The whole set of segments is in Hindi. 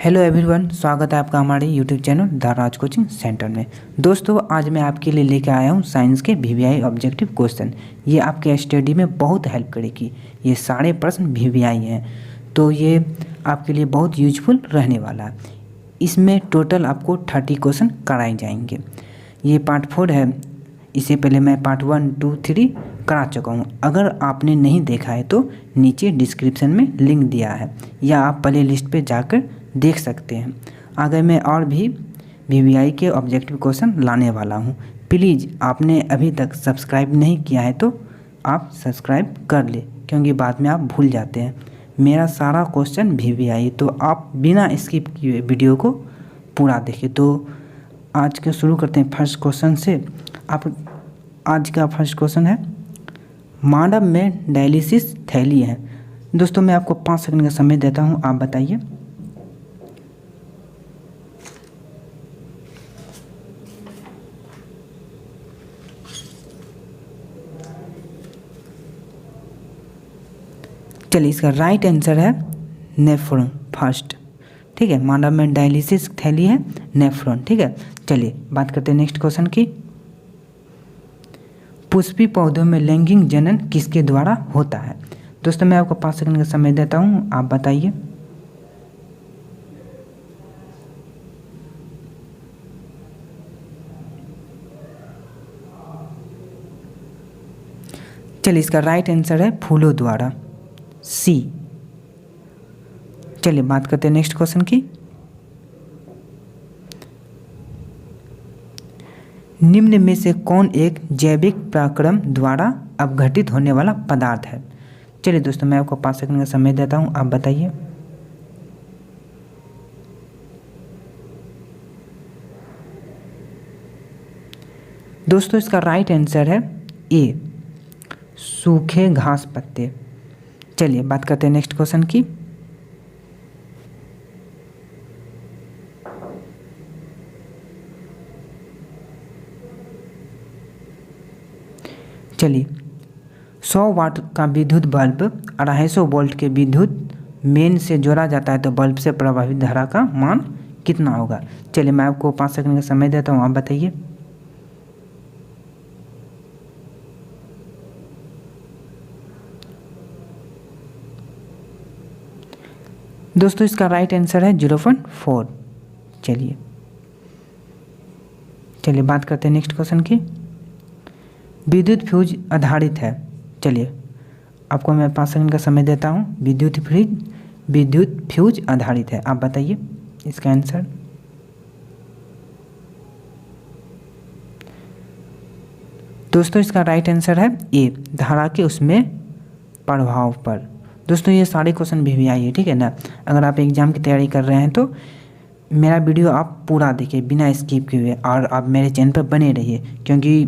हेलो एवरीवन, स्वागत है आपका हमारे YouTube channel the Raj coaching centre में। दोस्तों, आज मैं आपके लिए लेकर आया हूं साइंस के वीवीआई ऑब्जेक्टिव क्वेश्चन। ये आपके स्टडी में बहुत हेल्प करेगी। ये सारे प्रश्न वीवीआई हैं, तो ये आपके लिए बहुत यूजफुल रहने वाला है। इसमें टोटल आपको 30 क्वेश्चन कराए जाएंगे। ये पार्ट 4 है। इससे पहले मैं पार्ट 1, 2, 3 करा चुका हूँ। अगर आपने नहीं देखा है तो नीचे डिस्क्रिप्शन में लिंक दिया है, या आप प्ले लिस्ट पर जाकर देख सकते हैं। आगे मैं और भी वीवीआई के ऑब्जेक्टिव क्वेश्चन लाने वाला हूं। प्लीज़ आपने अभी तक सब्सक्राइब नहीं किया है तो आप सब्सक्राइब कर ले, क्योंकि बाद में आप भूल जाते हैं। मेरा सारा क्वेश्चन वीवीआई, तो आप बिना स्किप किए वीडियो को पूरा देखें। तो आज के शुरू करते हैं फर्स्ट क्वेश्चन से। आज का फर्स्ट क्वेश्चन है, मानव में डायलिसिस थैली है। दोस्तों, मैं आपको 5 सेकंड का समय देता हूँ, आप बताइए। चलिए, इसका राइट आंसर है नेफ्रॉन फर्स्ट। ठीक है, मानव में डायलिसिस थैली है नेफ्रॉन। ठीक है, चलिए बात करते हैं नेक्स्ट क्वेश्चन की। पुष्पी पौधों में लैंगिक जनन किसके द्वारा होता है? दोस्तों, मैं आपको 5 सेकंड का समय देता हूँ, आप बताइए। चलिए, इसका राइट आंसर है फूलों द्वारा, सी। चलिए बात करते हैं नेक्स्ट क्वेश्चन की। निम्न में से कौन एक जैविक प्रक्रम द्वारा अपघटित होने वाला पदार्थ है? चलिए दोस्तों, मैं आपको 5 सेकंड का समय देता हूं, आप बताइए। दोस्तों, इसका राइट आंसर है ए, सूखे घास पत्ते। चलिए बात करते हैं नेक्स्ट क्वेश्चन की। चलिए, 100 वाट का विद्युत बल्ब 250 वोल्ट के विद्युत मेन से जोड़ा जाता है तो बल्ब से प्रभावित धारा का मान कितना होगा? चलिए, मैं आपको 5 सेकंड का समय देता हूँ, आप बताइए। दोस्तों, इसका राइट आंसर है 0.4। चलिए बात करते हैं नेक्स्ट क्वेश्चन की। विद्युत फ्यूज आधारित है। चलिए, आपको मैं 5 सेकंड का समय देता हूँ। विद्युत फ्यूज आधारित है, आप बताइए इसका आंसर। दोस्तों, इसका राइट आंसर है ए, धारा के उसमें प्रभाव पर। दोस्तों, ये सारे क्वेश्चन वीवीआई है, ठीक है ना। अगर आप एग्जाम की तैयारी कर रहे हैं तो मेरा वीडियो आप पूरा देखिए बिना स्किप किए हुए, और आप मेरे चैनल पर बने रहिए, क्योंकि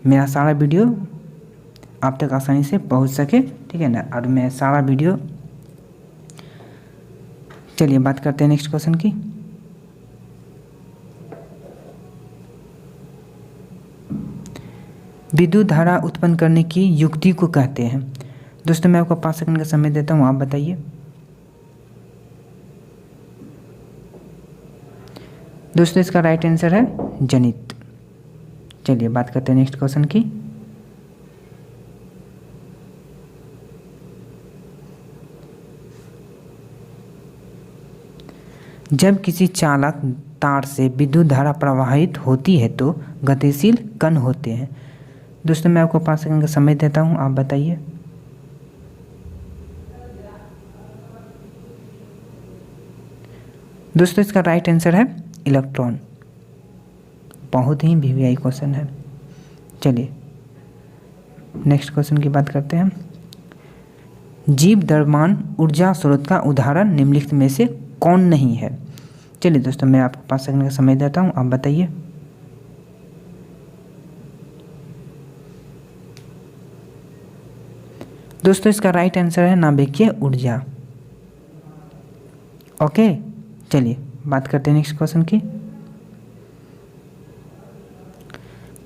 मेरा सारा वीडियो आप तक आसानी से पहुंच सके, ठीक है ना। और मैं सारा वीडियो, चलिए बात करते हैं नेक्स्ट क्वेश्चन की। विद्युत धारा उत्पन्न करने की युक्ति को कहते हैं। दोस्तों, मैं आपको 5 सेकंड का समय देता हूँ, आप बताइए। दोस्तों, इसका राइट आंसर है जनित। चलिए बात करते हैं नेक्स्ट क्वेश्चन की। जब किसी चालक तार से विद्युत धारा प्रवाहित होती है तो गतिशील कण होते हैं। दोस्तों, मैं आपको 5 सेकंड का समय देता हूँ, आप बताइए। दोस्तों, इसका राइट आंसर है इलेक्ट्रॉन। बहुत ही वीवीआई क्वेश्चन है। चलिए नेक्स्ट क्वेश्चन की बात करते हैं। जीव द्रव्यमान ऊर्जा स्रोत का उदाहरण निम्नलिखित में से कौन नहीं है? चलिए दोस्तों, मैं आपको 5 सेकंड का समय देता हूं, आप बताइए। दोस्तों, इसका राइट आंसर है नाभिकीय ऊर्जा। ओके, चलिए बात करते हैं नेक्स्ट क्वेश्चन की।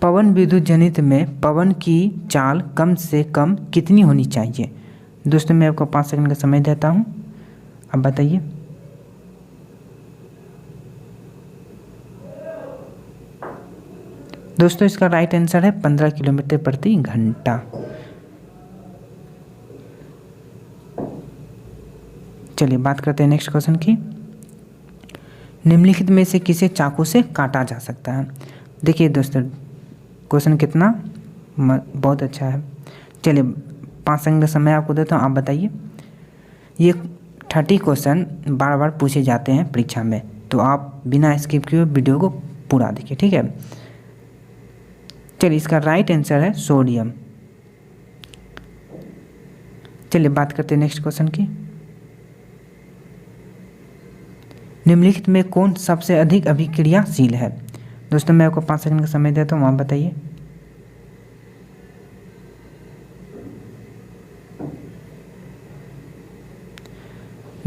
पवन विद्युत जनित में पवन की चाल कम से कम कितनी होनी चाहिए? दोस्तों, मैं आपको 5 सेकंड का समय देता हूं, अब बताइए। दोस्तों इसका राइट आंसर है 15 किलोमीटर प्रति घंटा। चलिए बात करते हैं नेक्स्ट क्वेश्चन की। निम्नलिखित में से किसे चाकू से काटा जा सकता है? देखिए दोस्तों क्वेश्चन कितना बहुत अच्छा है। चलिए 5 सेकंड का समय आपको देता हूँ, आप बताइए। ये 30 क्वेश्चन बार बार पूछे जाते हैं परीक्षा में, तो आप बिना स्किप किए वीडियो को पूरा देखिए, ठीक है। चलिए इसका राइट आंसर है सोडियम। चलिए बात करते हैं नेक्स्ट क्वेश्चन की। निम्नलिखित में कौन सबसे अधिक अभिक्रियाशील है? दोस्तों मैं आपको 5 सेकंड का समय देता हूँ, आप बताइए।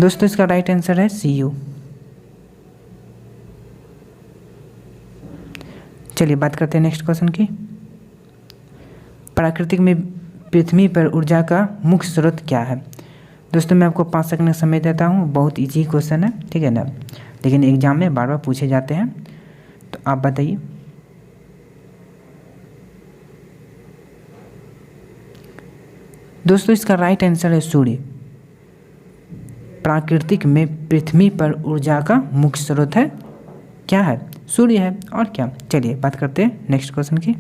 दोस्तों इसका राइट आंसर है Cu। चलिए बात करते हैं नेक्स्ट क्वेश्चन की। प्राकृतिक में पृथ्वी पर ऊर्जा का मुख्य स्रोत क्या है? दोस्तों मैं आपको 5 सेकंड का समय देता हूँ, बहुत इजी क्वेश्चन है, ठीक है ना, लेकिन एग्जाम में बार बार पूछे जाते हैं, तो आप बताइए। दोस्तों इसका राइट आंसर है सूर्य। प्राकृतिक में पृथ्वी पर ऊर्जा का मुख्य स्रोत है क्या है? सूर्य है, और क्या। चलिए बात करते हैं नेक्स्ट क्वेश्चन की।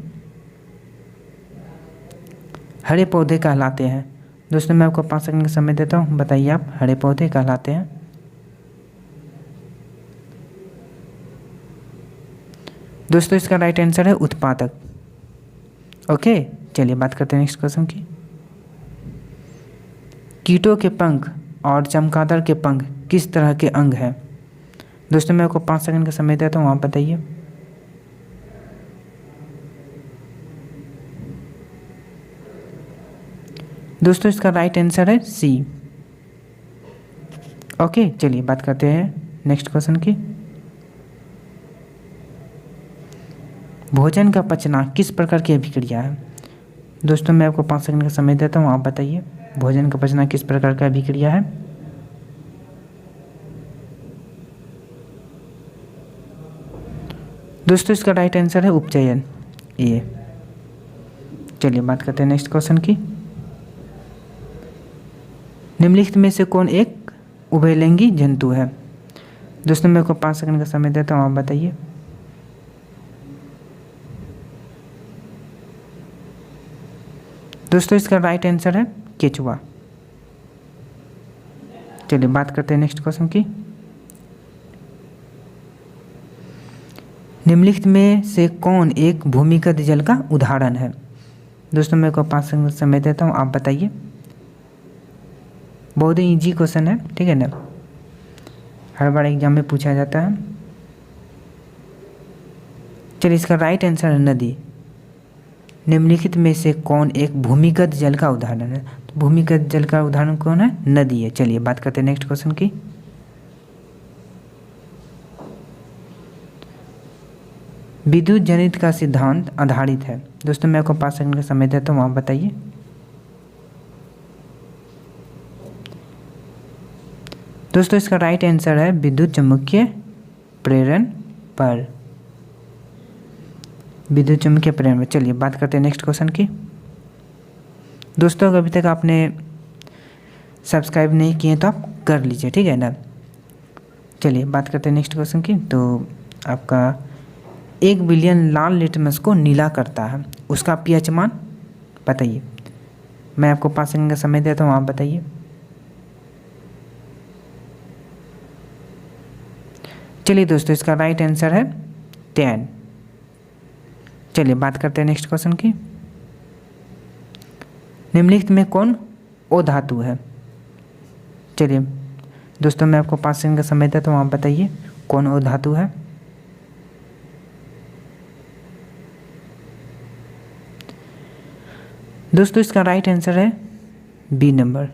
हरे पौधे कहलाते हैं। दोस्तों मैं आपको 5 सेकंड का समय देता हूँ, बताइए आप। हरे पौधे कहलाते हैं। दोस्तों इसका राइट आंसर है उत्पादक। ओके चलिए बात करते हैं नेक्स्ट क्वेश्चन की। कीटों के पंख और चमगादड़ के पंख किस तरह के अंग हैं? दोस्तों मैं आपको 5 सेकंड का समय देता हूँ, आप बताइए। दोस्तों इसका राइट आंसर है सी। ओके चलिए बात करते हैं नेक्स्ट क्वेश्चन की। भोजन का पचना किस प्रकार की अभिक्रिया है? दोस्तों मैं आपको 5 सेकंड का समय देता हूँ, आप बताइए। भोजन का पचना किस प्रकार का अभिक्रिया है? दोस्तों इसका राइट आंसर है उपचयन, ये। चलिए बात करते हैं नेक्स्ट क्वेश्चन की। निम्नलिखित में से कौन एक उभयलिंगी जंतु है? दोस्तों मैं आपको 5 सेकंड का समय देता हूँ, आप बताइए। दोस्तों इसका राइट आंसर है केचुआ। चलिए बात करते हैं नेक्स्ट क्वेश्चन की। निम्नलिखित में से कौन एक भूमिगत जल का उदाहरण है? दोस्तों मैं को 5 सेकंड समय देता हूँ, आप बताइए। बहुत ही इजी क्वेश्चन है, ठीक है ना, हर बार एग्जाम में पूछा जाता है। चलिए इसका राइट आंसर है नदी। निम्नलिखित में से कौन एक भूमिगत जल का उदाहरण है? तो भूमिगत जल का उदाहरण कौन है? नदी है। चलिए बात करते हैं नेक्स्ट क्वेश्चन की। विद्युत जनित का सिद्धांत आधारित है। दोस्तों मैं आपको 5 सेकंड का समय देता हूँ, आप बताइए। दोस्तों इसका राइट आंसर है विद्युत चुम्बकीय प्रेरण पर। विद्युत चुम्बकीय प्रेरण पर। चलिए बात करते हैं नेक्स्ट क्वेश्चन की। दोस्तों अगर अभी तक आपने सब्सक्राइब नहीं किए तो आप कर लीजिए, ठीक है ना। चलिए बात करते हैं नेक्स्ट क्वेश्चन की। तो आपका 1 बिलियन लाल लिटमस को नीला करता है, उसका पीएच मान बताइए। मैं आपको 5 सेकंड का समय देता हूँ, आप बताइए। चलिए दोस्तों इसका राइट आंसर है 10। चलिए बात करते हैं नेक्स्ट क्वेश्चन की। निम्नलिखित में कौन ओ धातु है? चलिए दोस्तों मैं आपको 5 सेकंड का समय देता हूँ, आप बताइए कौन ओ धातु है। दोस्तों इसका राइट आंसर है बी नंबर,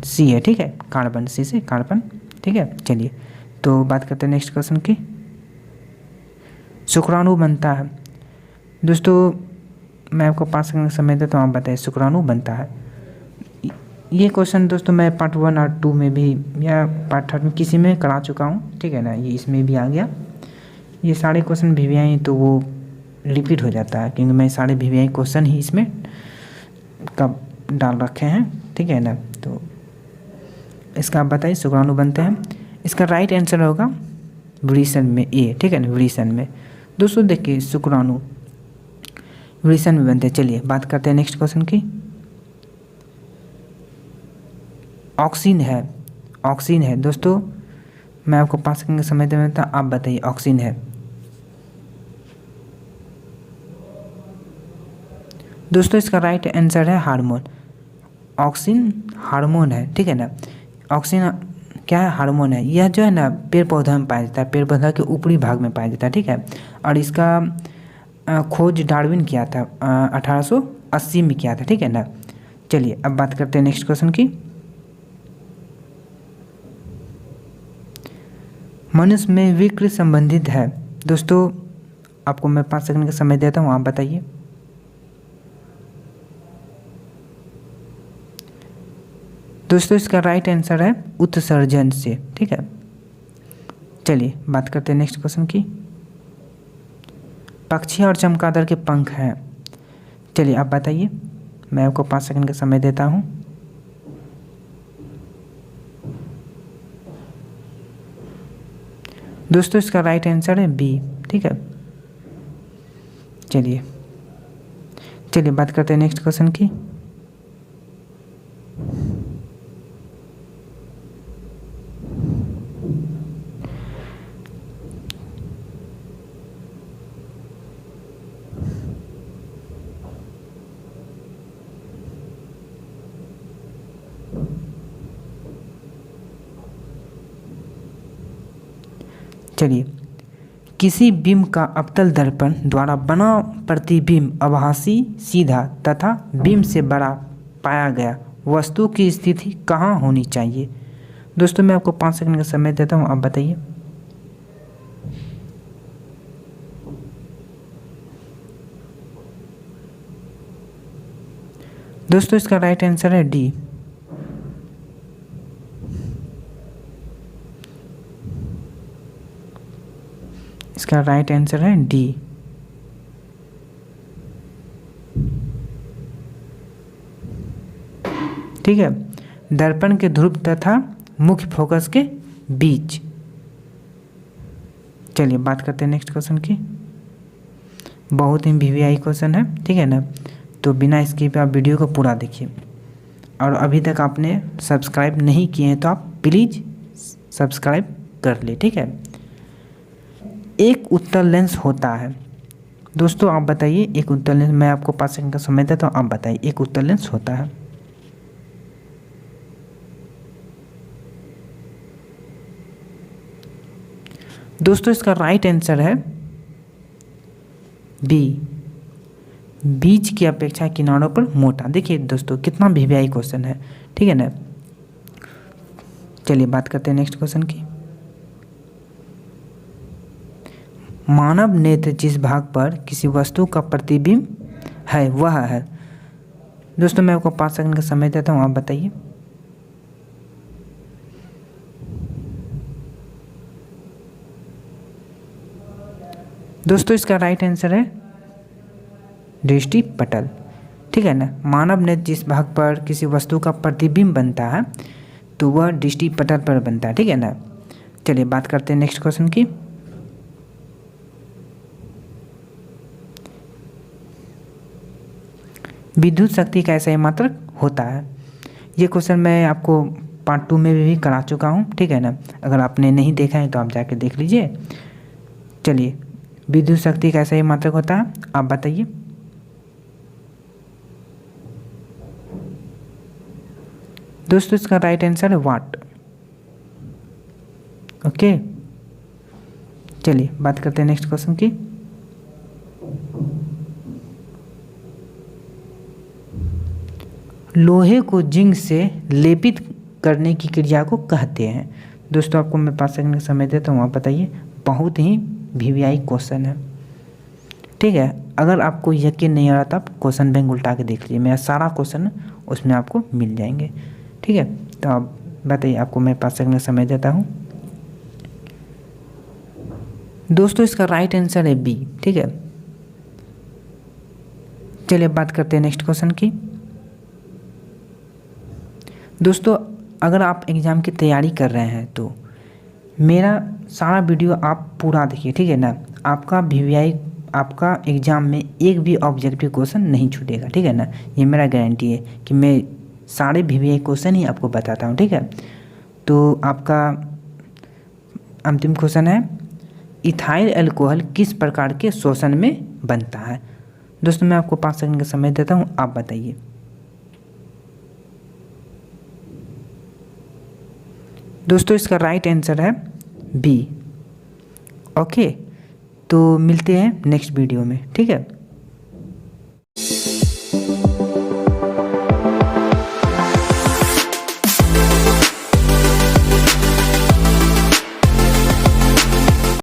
सी है, ठीक है, कार्बन, सी से कार्बन, ठीक है। चलिए तो बात करते हैं नेक्स्ट क्वेश्चन की। शुक्राणु बनता है। दोस्तों मैं आपको 5 सेकंड का समय देता हूँ, आप बताइए शुक्राणु बनता है। ये क्वेश्चन दोस्तों मैं पार्ट 1 और 2 में भी या पार्ट 3 में किसी में करा चुका हूँ, ठीक है ना, ये इसमें भी आ गया। ये सारे क्वेश्चन भी आए तो वो रिपीट हो जाता है, क्योंकि मैं सारे वीवीआई क्वेश्चन ही इसमें कब डाल रखे हैं, ठीक है ना। तो इसका आप बताइए शुक्राणु बनते हैं। इसका राइट आंसर होगा वृषण में ए, ठीक है ना, वृषण में। दोस्तों देखिए शुक्राणु वृषण में बनते हैं। चलिए बात करते हैं नेक्स्ट क्वेश्चन की। ऑक्सीन है, ऑक्सीन है दोस्तों, मैं आपको 5 सेकंड का समय देता हूँ, आप बताइए ऑक्सीन है। दोस्तों इसका राइट आंसर है हार्मोन। ऑक्सीन हार्मोन है, ठीक है ना। ऑक्सीन क्या है, हार्मोन है। यह जो है ना पेड़ पौधा में पाया जाता है, पेड़ पौधा के ऊपरी भाग में पाया जाता है, ठीक है। और इसका खोज डार्विन किया था 1880 में किया था, ठीक है ना। चलिए अब बात करते हैं नेक्स्ट क्वेश्चन की। मनुष्य में विकृत संबंधित है। दोस्तों आपको मैं 5 सेकंड का समय देता हूँ, आप बताइए। दोस्तों इसका राइट आंसर है उत्सर्जन से, ठीक है। चलिए बात करते हैं नेक्स्ट क्वेश्चन की। पक्षी और चमगादड़ के पंख हैं। चलिए आप बताइए, मैं आपको 5 सेकंड का समय देता हूँ। दोस्तों इसका राइट आंसर है बी, ठीक है। चलिए चलिए बात करते हैं नेक्स्ट क्वेश्चन की। चलिए किसी बिंब का अवतल दर्पण द्वारा बना प्रतिबिंब आभासी सीधा तथा बिंब से बड़ा पाया गया वस्तु की स्थिति कहाँ होनी चाहिए। दोस्तों मैं आपको 5 सेकंड का समय देता हूँ, आप बताइए। दोस्तों इसका राइट आंसर है डी। इसका राइट आंसर है डी। ठीक है, दर्पण के ध्रुव तथा मुख्य फोकस के बीच। चलिए बात करते हैं नेक्स्ट क्वेश्चन की। बहुत ही वीवीआई क्वेश्चन है, ठीक है ना। तो बिना स्किप आप वीडियो को पूरा देखिए, और अभी तक आपने सब्सक्राइब नहीं किए हैं तो आप प्लीज़ सब्सक्राइब कर ले, ठीक है। एक उत्तल लेंस होता है। दोस्तों आप बताइए, एक उत्तल लेंस, मैं आपको 5 सेकंड का समय देता हूँ, आप बताइए एक उत्तल लेंस होता है। दोस्तों इसका राइट आंसर है बी, बीच की अपेक्षा किनारों पर मोटा। देखिए दोस्तों कितना वीवीआई क्वेश्चन है, ठीक है ना। चलिए बात करते हैं नेक्स्ट क्वेश्चन की। मानव नेत्र जिस भाग पर किसी वस्तु का प्रतिबिंब है वह है। दोस्तों मैं आपको 5 सेकंड का समय देता हूँ, आप बताइए। दोस्तों इसका राइट आंसर है दृष्टि पटल, ठीक है ना। मानव नेत्र जिस भाग पर किसी वस्तु का प्रतिबिंब बनता है तो वह दृष्टि पटल पर बनता है, ठीक है ना। चलिए बात करते हैं नेक्स्ट क्वेश्चन की। विद्युत शक्ति का ऐसा मात्रक होता है। ये क्वेश्चन मैं आपको पार्ट 2 में भी करा चुका हूँ, ठीक है ना। अगर आपने नहीं देखा है तो आप जाके देख लीजिए। चलिए विद्युत शक्ति का ऐसा मात्रक होता है, आप बताइए। दोस्तों इसका राइट आंसर है वाट। ओके, चलिए बात करते हैं नेक्स्ट क्वेश्चन की। लोहे को जिंक से लेपित करने की क्रिया को कहते हैं। दोस्तों आपको मैं 5 सेकंड का समय देता हूँ, आप बताइए। बहुत ही वीवीआई क्वेश्चन है, ठीक है। अगर आपको यकीन नहीं आ रहा तो आप क्वेश्चन बैंक उल्टा के देख लीजिए, मेरा सारा क्वेश्चन उसमें आपको मिल जाएंगे, ठीक है। तो आप बताइए, आपको मैं 5 सेकंड का समय देता हूँ। दोस्तों इसका राइट आंसर है बी, ठीक है। चलिए बात करते हैं नेक्स्ट क्वेश्चन की। दोस्तों अगर आप एग्ज़ाम की तैयारी कर रहे हैं तो मेरा सारा वीडियो आप पूरा देखिए, ठीक है ना। आपका VVI आपका एग्ज़ाम में एक भी ऑब्जेक्टिव क्वेश्चन नहीं छूटेगा, ठीक है ना। ये मेरा गारंटी है कि मैं सारे VVI क्वेश्चन ही आपको बताता हूँ, ठीक है। तो आपका अंतिम क्वेश्चन है, इथाइल अल्कोहल किस प्रकार के शोषण में बनता है। दोस्तों मैं आपको 5 सेकंड का समय देता हूँ, आप बताइए। दोस्तों इसका राइट आंसर है बी। ओके, तो मिलते हैं नेक्स्ट वीडियो में, ठीक है।